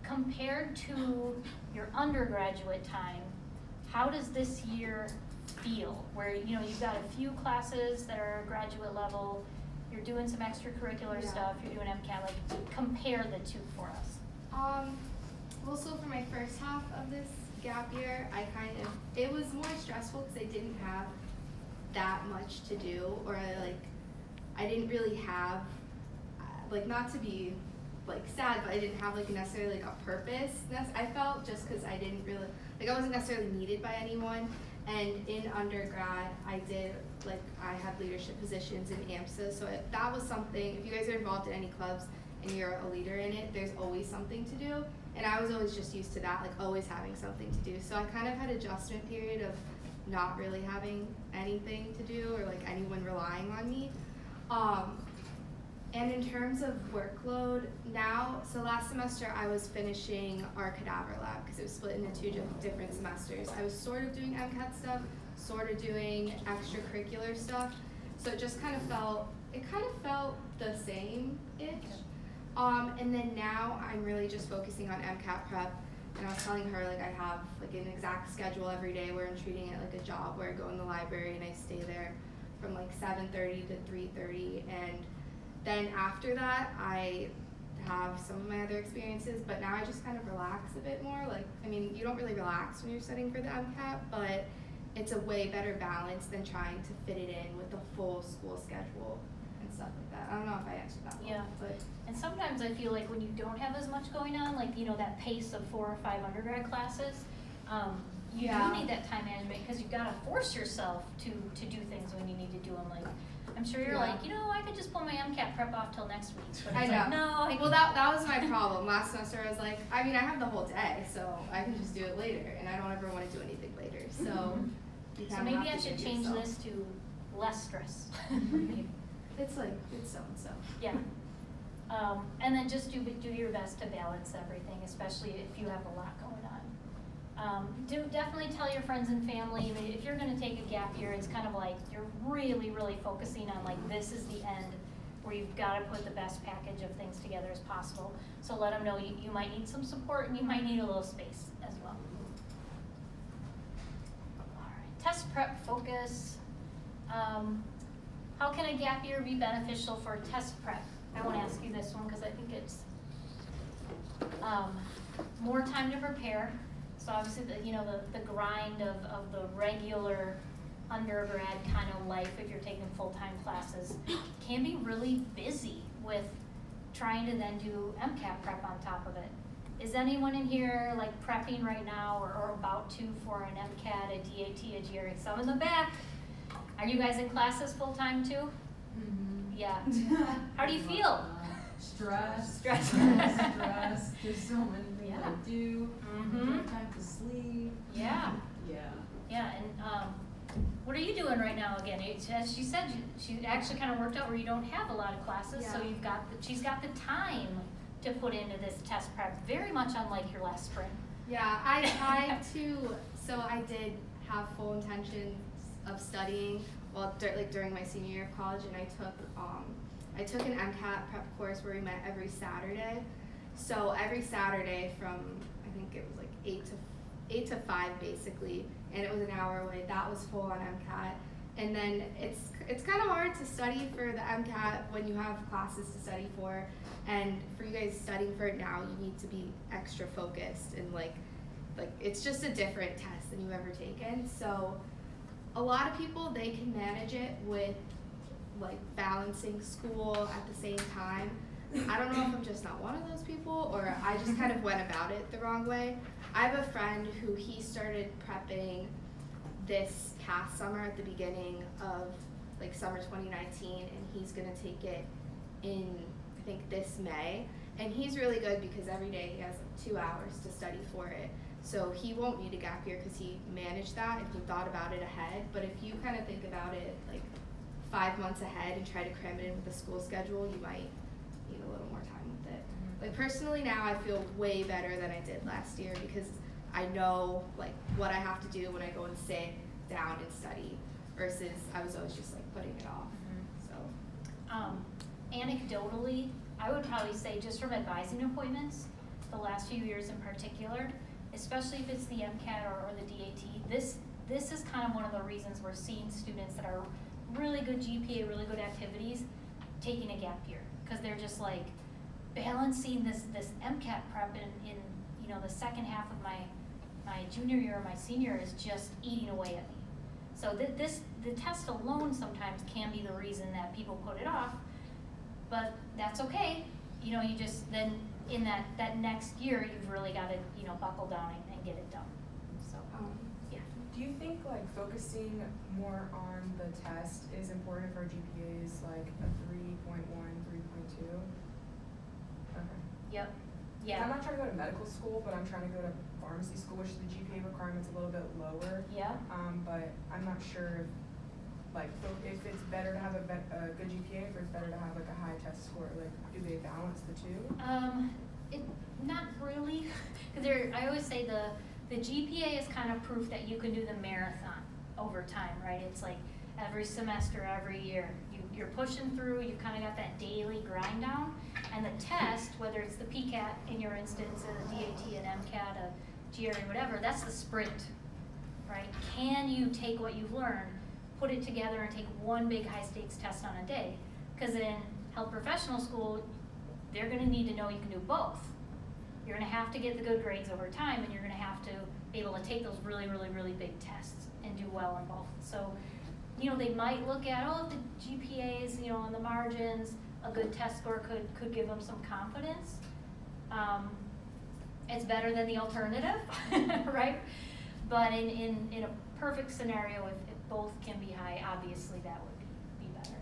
[SPEAKER 1] compared to your undergraduate time, how does this year feel? Where, you know, you've got a few classes that are graduate level, you're doing some extracurricular
[SPEAKER 2] Yeah.
[SPEAKER 1] stuff, you're doing MCAT, like compare the two for us.
[SPEAKER 2] Well, so for my first half of this gap year, it was more stressful because I didn't have that much to do, or I didn't really have, not to be sad, but I didn't have necessarily a purpose. I felt just because I didn't really, I wasn't necessarily needed by anyone. And in undergrad, I had leadership positions in AMSA, so that was something. If you guys are involved in any clubs and you're a leader in it, there's always something to do. And I was always just used to that, always having something to do. So I kind of had an adjustment period of not really having anything to do or anyone relying on me. And in terms of workload now, so last semester I was finishing our cadaver lab because it was split into two different semesters. I was sort of doing MCAT stuff, sort of doing extracurricular stuff. So it just kind of felt the same-ish. And then now I'm really just focusing on MCAT prep. And I was telling her I have an exact schedule every day where I'm treating it like a job, where I go in the library and I stay there from 7:30 to 3:30, and then after that I have some of my other experiences, but now I just kind of relax a bit more. You don't really relax when you're studying for the MCAT, but it's a way better balance than trying to fit it in with the full school schedule and stuff like that. I don't know if I answered that well,
[SPEAKER 1] Yeah.
[SPEAKER 2] but
[SPEAKER 1] And sometimes I feel when you don't have as much going on, that pace of 4 or 5 undergrad classes, you
[SPEAKER 2] Yeah.
[SPEAKER 1] do need that time management because you've got to force yourself to do things when you need to do them. I'm sure you're
[SPEAKER 2] Yeah.
[SPEAKER 1] I could just pull my MCAT prep off till next week. But
[SPEAKER 2] I
[SPEAKER 1] it's
[SPEAKER 2] know.
[SPEAKER 1] No,
[SPEAKER 2] Well, that was my problem. Last semester I was I have the whole day, so I can just do it later, and I don't ever want to do anything later. So, you
[SPEAKER 1] So
[SPEAKER 2] kinda
[SPEAKER 1] maybe
[SPEAKER 2] have
[SPEAKER 1] I
[SPEAKER 2] to
[SPEAKER 1] should
[SPEAKER 2] give
[SPEAKER 1] change
[SPEAKER 2] yourself-
[SPEAKER 1] this to less stress.
[SPEAKER 2] It's it's so-and-so.
[SPEAKER 1] Yeah. And then just do your best to balance everything, especially if you have a lot going on. Do definitely tell your friends and family that if you're going to take a gap year, it's kind of you're really, really focusing on this is the end where you've got to put the best package of things together as possible. So let them know you might need some support and you might need a little space as well. All right, test prep focus. How can a gap year be beneficial for test prep? I want to ask you this one because I think it's more time to prepare. So obviously the grind of the regular undergrad kind of life, if you're taking full-time classes, can be really busy with trying to then do MCAT prep on top of it. Is anyone in here prepping right now or about to for an MCAT, a DAT, a GRE? Some in the back. Are you guys in classes full-time too?
[SPEAKER 6] Mm-hmm.
[SPEAKER 1] Yeah. How do you feel?
[SPEAKER 6] Stress.
[SPEAKER 1] Stress.
[SPEAKER 6] Stress. There's so many things
[SPEAKER 1] Yeah.
[SPEAKER 6] to do.
[SPEAKER 1] Mhm.
[SPEAKER 6] No time to sleep.
[SPEAKER 1] Yeah.
[SPEAKER 6] Yeah.
[SPEAKER 1] Yeah, and what are you doing right now again? As she said, she actually kind of worked out where you don't have a lot of classes, so
[SPEAKER 2] Yeah.
[SPEAKER 1] she's got the time to put into this test prep, very much unlike your last spring.
[SPEAKER 2] Yeah, I tried to. So I did have full intentions of studying during my senior year of college, and I took an MCAT prep course where we met every Saturday. So every Saturday from I think it was 8 to 5 basically, and it was an hour away. That was full on MCAT. And then it's kind of hard to study for the MCAT when you have classes to study for. And for you guys studying for it now, you need to be extra focused and it's just a different test than you've ever taken. So a lot of people, they can manage it with balancing school at the same time. I don't know if I'm just not one of those people or I just kind of went about it the wrong way. I have a friend who he started prepping this past summer at the beginning of summer 2019, and he's gonna take it in I think this May. And he's really good because every day he has 2 hours to study for it. So he won't need a gap year because he managed that and he thought about it ahead. But if you kind of think about it 5 months ahead and try to cram it in with the school schedule, you might need a little more time with it. Personally now I feel way better than I did last year because I know like what I have to do when I go and sit down and study, versus I was always just like putting it off. So
[SPEAKER 1] Anecdotally, I would probably say just from advising appointments, the last few years in particular, especially if it's the MCAT or the DAT, this is kind of one of the reasons we're seeing students that are really good GPA, really good activities, taking a gap year, because they're just like balancing this MCAT prep in you know, the second half of my junior year or my senior is just eating away at me. So the test alone sometimes can be the reason that people put it off, but that's okay. You know, you just then in that next year you've really got to, you know, buckle down and get it done. So yeah.
[SPEAKER 3] Do you think like focusing more on the test is important for GPAs, like a 3.1, 3.2? Okay.
[SPEAKER 1] Yep.
[SPEAKER 3] 'Cause
[SPEAKER 1] Yeah.
[SPEAKER 3] I'm not trying to go to medical school, but I'm trying to go to pharmacy school, which the GPA requirement's a little bit lower.
[SPEAKER 1] Yeah.
[SPEAKER 3] But I'm not sure if it's better to have a good GPA, or it's better to have like a high test score. Like, do they balance the two?
[SPEAKER 1] Not really, because I always say the GPA is kind of proof that you can do the marathon over time, right? It's like every semester, every year, you're pushing through, you kind of got that daily grind down, and the test, whether it's the PCAT in your instance, a DAT, an MCAT, a GRE, whatever, that's the sprint, right? Can you take what you've learned, put it together and take one big high stakes test on a day? Because in health professional school, they're gonna need to know you can do both. You're gonna have to get the good grades over time, and you're gonna have to be able to take those really, really, really big tests and do well on both. So, you know, they might look at, if the GPAs, you know, on the margins, a good test score could give them some confidence. It's better than the alternative, right? But in a perfect scenario, if both can be high, obviously that would be better.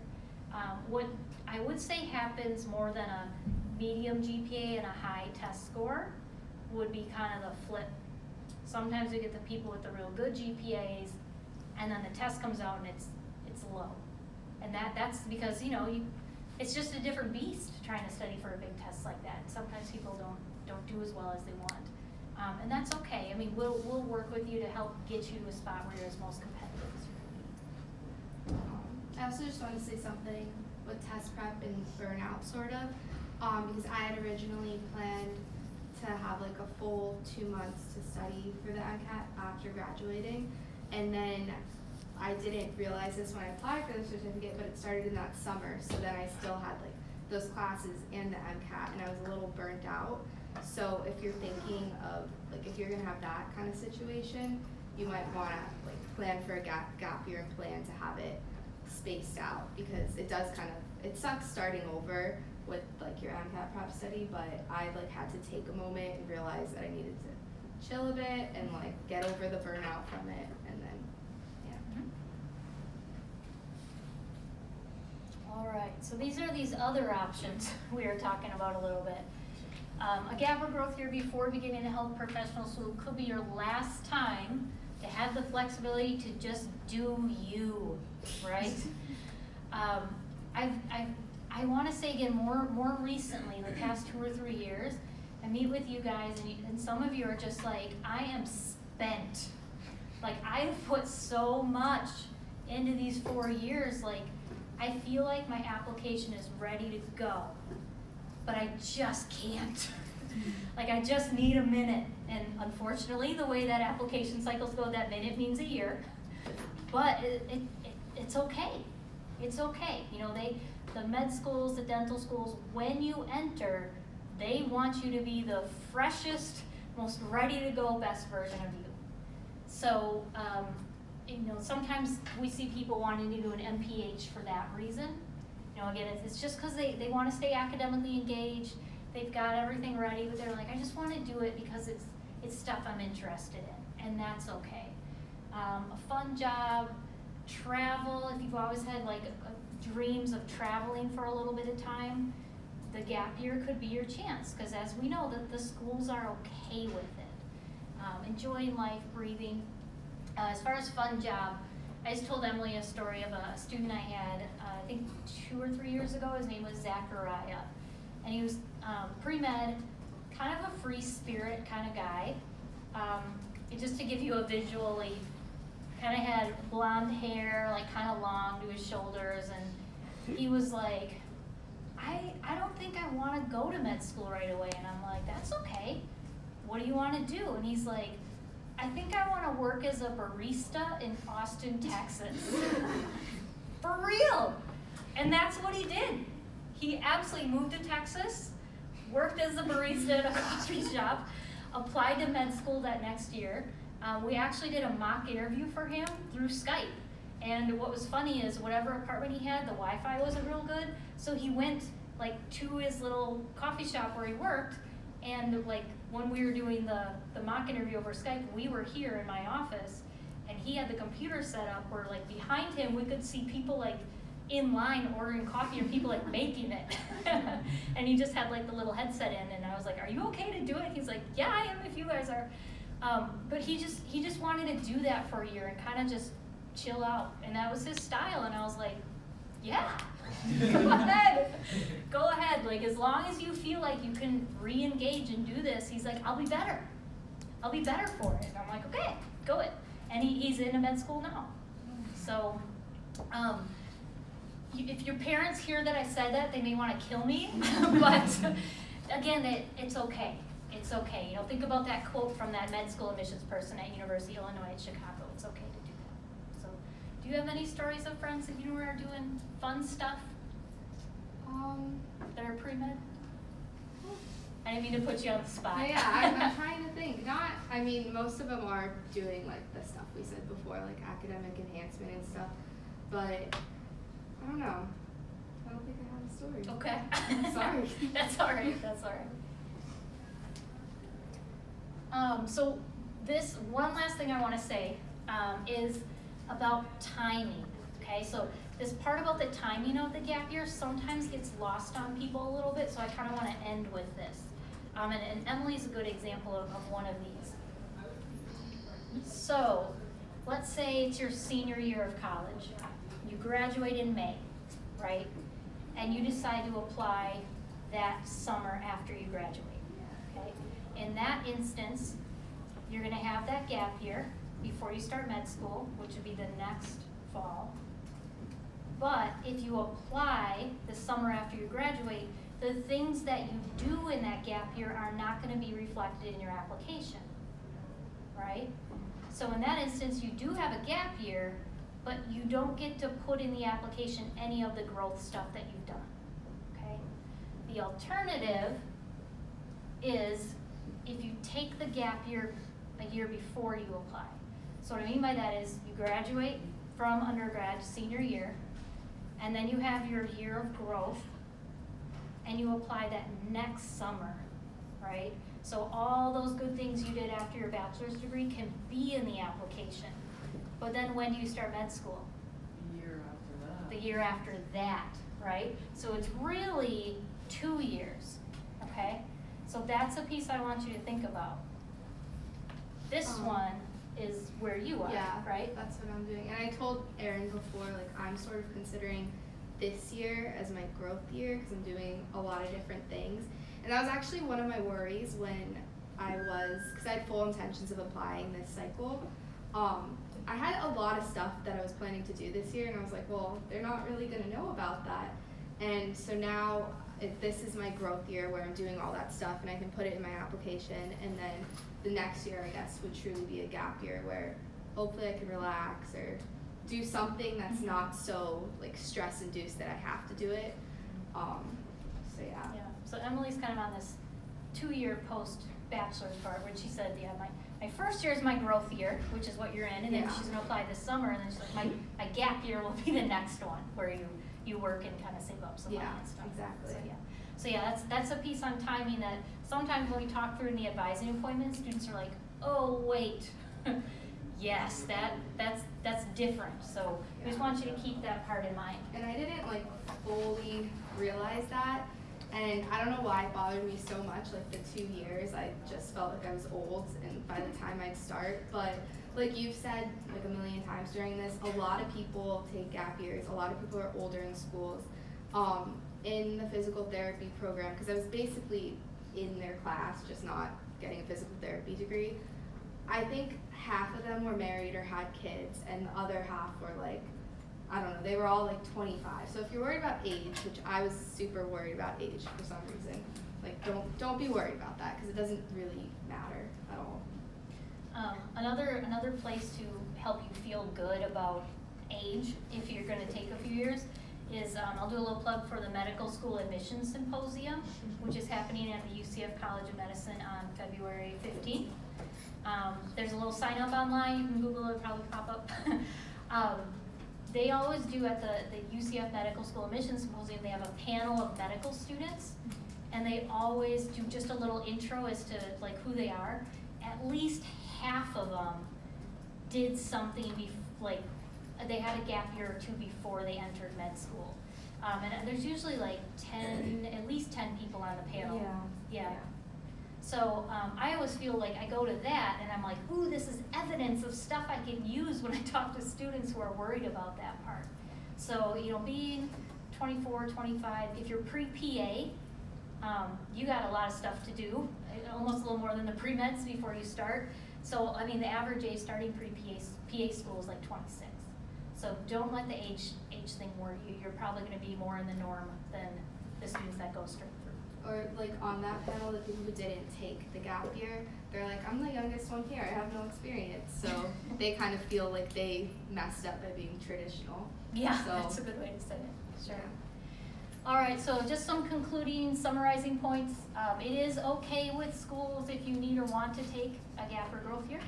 [SPEAKER 1] What I would say happens more than a medium GPA and a high test score would be kind of the flip. Sometimes we get the people with the real good GPAs, and then the test comes out and it's low. And that's because, you know, it's just a different beast trying to study for a big test like that. And sometimes people don't do as well as they want. And that's okay. I mean, we'll work with you to help get you to a spot where you're as most competitive as you can be.
[SPEAKER 2] I also just want to say something with test prep and burnout, sort of, because I had originally planned to have like a full 2 months to study for the MCAT after graduating, and then I didn't realize this when I applied for the certificate, but it started in that summer, so then I still had like those classes and the MCAT, and I was a little burnt out. So if you're thinking of, like, if you're gonna have that kind of situation, you might wanna like plan for a gap year and plan to have it spaced out, because it does it sucks starting over with like your MCAT prep study, but I like had to take a moment and realize that I needed to chill a bit and like get over the burnout from it, and then
[SPEAKER 1] All right, so these are these other options we were talking about a little bit. A gap or growth year before beginning a health professional school could be your last time to have the flexibility to just do you, right? I want to say again, more recently, the past 2 or 3 years, I meet with you guys, and some of you are just like, I am spent. Like, I've put so much into these 4 years, like, I feel like my application is ready to go, but I just can't. Like, I just need a minute. And unfortunately, the way that application cycles go, that minute means a year. But it's okay. It's okay. You know, the med schools, the dental schools, when you enter, they want you to be the freshest, most ready to go, best version of you. So, you know, sometimes we see people wanting to do an MPH for that reason. You know, again, it's just because they want to stay academically engaged. They've got everything ready, but they're like, I just want to do it because it's stuff I'm interested in, and that's okay. A fun job, travel, if you've always had like dreams of traveling for a little bit of time, the gap year could be your chance, because as we know, that the schools are okay with it. Enjoying life, breathing. As far as fun job, I just told Emily a story of a student I had, I think 2 or 3 years ago. His name was Zachariah, and he was pre-med, kind of a free spirit kind of guy, just to give you a visual, he kind of had blonde hair, like kind of long to his shoulders, and he was like, I don't think I want to go to med school right away. And I'm like, that's okay. What do you want to do? And he's like, I think I want to work as a barista in Austin, Texas. For real. And that's what he did. He absolutely moved to Texas, worked as a barista at a coffee shop, applied to med school that next year. We actually did a mock interview for him through Skype. And what was funny is whatever apartment he had, the Wi-Fi wasn't real good. So he went like to his little coffee shop where he worked, and like when we were doing the mock interview over Skype, we were here in my office, and he had the computer set up where like behind him we could see people like in line ordering coffee and people like making it. And he just had like the little headset in, and I was like, are you okay to do it? He's like, yeah, I am if you guys are. But he just wanted to do that for a year and kind of just chill out, and that was his style. And I was like, yeah, go ahead, like as long as you feel like you can re-engage and do this. He's like, I'll be better for it. And I'm like, okay, go it. And he's in a med school now. So if your parents hear that I said that, they may want to kill me. But again, it's okay. It's okay. You know, think about that quote from that med school admissions person at University of Illinois at Chicago. It's okay to do that. So, do you have any stories of friends that you know are doing fun stuff that are pre-med? I didn't mean to put you on the spot.
[SPEAKER 2] Yeah, I'm trying to think. I mean, most of them are doing like the stuff we said before, like academic enhancement and stuff. But I don't know. I don't think I have a story.
[SPEAKER 1] Okay.
[SPEAKER 2] Sorry.
[SPEAKER 1] That's all right. That's all right. So this one last thing I want to say is about timing. Okay, so this part about the timing of the gap year sometimes gets lost on people a little bit. So I kind of want to end with this. And Emily's a good example of one of these. So let's say it's your senior year of college. You graduate in May, right? And you decide to apply that summer after you graduate. Okay? In that instance, you're going to have that gap year before you start med school, which would be the next fall. But if you apply the summer after you graduate, the things that you do in that gap year are not going to be reflected in your application, right? So in that instance, you do have a gap year, but you don't get to put in the application any of the growth stuff that you've done, okay? The alternative is if you take the gap year a year before you apply. So what I mean by that is you graduate from undergrad senior year, and then you have your year of growth, and you apply that next summer, right? So all those good things you did after your bachelor's degree can be in the application. But then when do you start med school?
[SPEAKER 7] The year after that.
[SPEAKER 1] The year after that, right? So it's really 2 years, okay? So that's a piece I want you to think about. This one is where you are,
[SPEAKER 2] Yeah,
[SPEAKER 1] right?
[SPEAKER 2] That's what I'm doing. And I told Erin before, like I'm sort of considering this year as my growth year because I'm doing a lot of different things. And that was actually one of my worries when because I had full intentions of applying this cycle. I had a lot of stuff that I was planning to do this year, and I was like, well, they're not really going to know about that. And so now this is my growth year where I'm doing all that stuff, and I can put it in my application, and then the next year, I guess, would truly be a gap year where hopefully I can relax or do something that's not so like stress-induced that I have to do it. So yeah.
[SPEAKER 1] Yeah. So Emily's kind of on this 2-year post-bachelor's part, where she said, yeah, my first year is my growth year, which is what you're in, and then
[SPEAKER 2] Yeah.
[SPEAKER 1] she's gonna apply this summer, and then she's like, my gap year will be the next one, where you work and kind of save up some money
[SPEAKER 2] Yeah,
[SPEAKER 1] and stuff.
[SPEAKER 2] exactly.
[SPEAKER 1] So yeah, that's a piece on timing that sometimes when we talk through in the advising appointment, students are like, oh wait, yes, that's different. So we just want you to keep that part in mind.
[SPEAKER 2] And I didn't like fully realize that, and I don't know why it bothered me so much. Like the 2 years, I just felt like I was old, and by the time I'd start, but like you've said like a million times during this, a lot of people take gap years. A lot of people are older in schools. In the physical therapy program, because I was basically in their class, just not getting a physical therapy degree. I think half of them were married or had kids, and the other half were like, I don't know, they were all like 25. So if you're worried about age, which I was super worried about age for some reason, like don't be worried about that because it doesn't really matter at all.
[SPEAKER 1] Another place to help you feel good about age, if you're gonna take a few years, is I'll do a little plug for the Medical School Admissions Symposium, which is happening at the UCF College of Medicine on February 15th. There's a little sign up online, you can Google it, it'll probably pop up. They always do at the UCF Medical School Admissions Symposium, they have a panel of medical students, and they always do just a little intro as to like who they are. At least half of them did something like they had a gap year or two before they entered med school. And there's usually like at least 10 people on the panel. Yeah. So I always feel like I go to that and I'm like, ooh, this is evidence of stuff I can use when I talk to students who are worried about that part. So, you know, being 24, 25, if you're pre-PA, you got a lot of stuff to do, almost a little more than the pre-meds before you start. So, I mean, the average age starting pre-PA school is like 26. So don't let the age thing worry you. You're probably gonna be more in the norm than the students that go straight through.
[SPEAKER 2] Or like on that panel, the people who didn't take the gap year, they're like, I'm the youngest one here, I have no experience. So they kind of feel like they messed up by being traditional.
[SPEAKER 1] Yeah,
[SPEAKER 2] So,
[SPEAKER 1] that's a good way to say it, sure. All right, so just some concluding, summarizing points. It is okay with schools if you need or want to take a gap or growth year.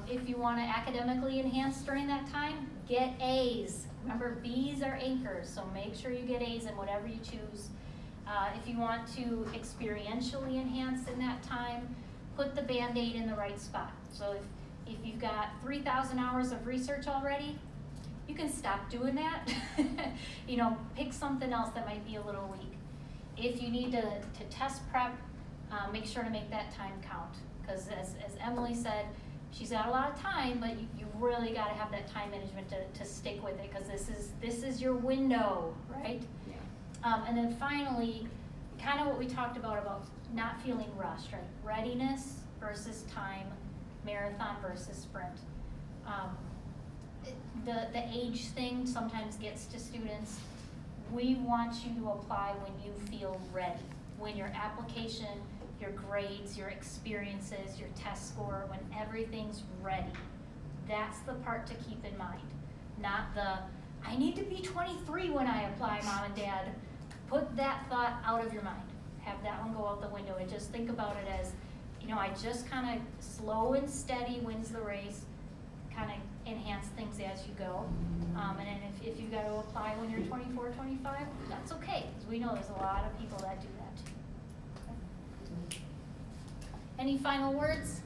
[SPEAKER 1] If you want to academically enhance during that time, get A's. Remember, B's are anchors, so make sure you get A's in whatever you choose. If you want to experientially enhance in that time, put the Band-Aid in the right spot. So if you've got 3,000 hours of research already, you can stop doing that. You know, pick something else that might be a little weak. If you need to test prep, make sure to make that time count. Because as Emily said, she's got a lot of time, but you really got to have that time management to stick with it, because this is your window, right?
[SPEAKER 2] yeah.
[SPEAKER 1] And then finally, kind of what we talked about not feeling rushed, right? Readiness versus time, marathon versus sprint. The age thing sometimes gets to students. We want you to apply when you feel ready, when your application, your grades, your experiences, your test score, when everything's ready. That's the part to keep in mind, not the, I need to be 23 when I apply, Mom and Dad. Put that thought out of your mind. Have that one go out the window and just think about it as, you know, I just kind of slow and steady wins the race, kind of enhance things as you go. And then if you got to apply when you're 24, 25, that's okay, because we know there's a lot of people that do that too. Okay. Any final words?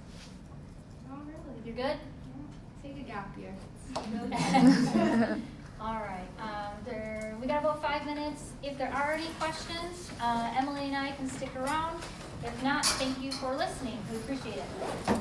[SPEAKER 2] Oh, really?
[SPEAKER 1] You're good?
[SPEAKER 2] Yeah. Take a gap year.
[SPEAKER 1] All right, we got about 5 minutes. If there are any questions, Emily and I can stick around. If not, thank you for listening. We appreciate it.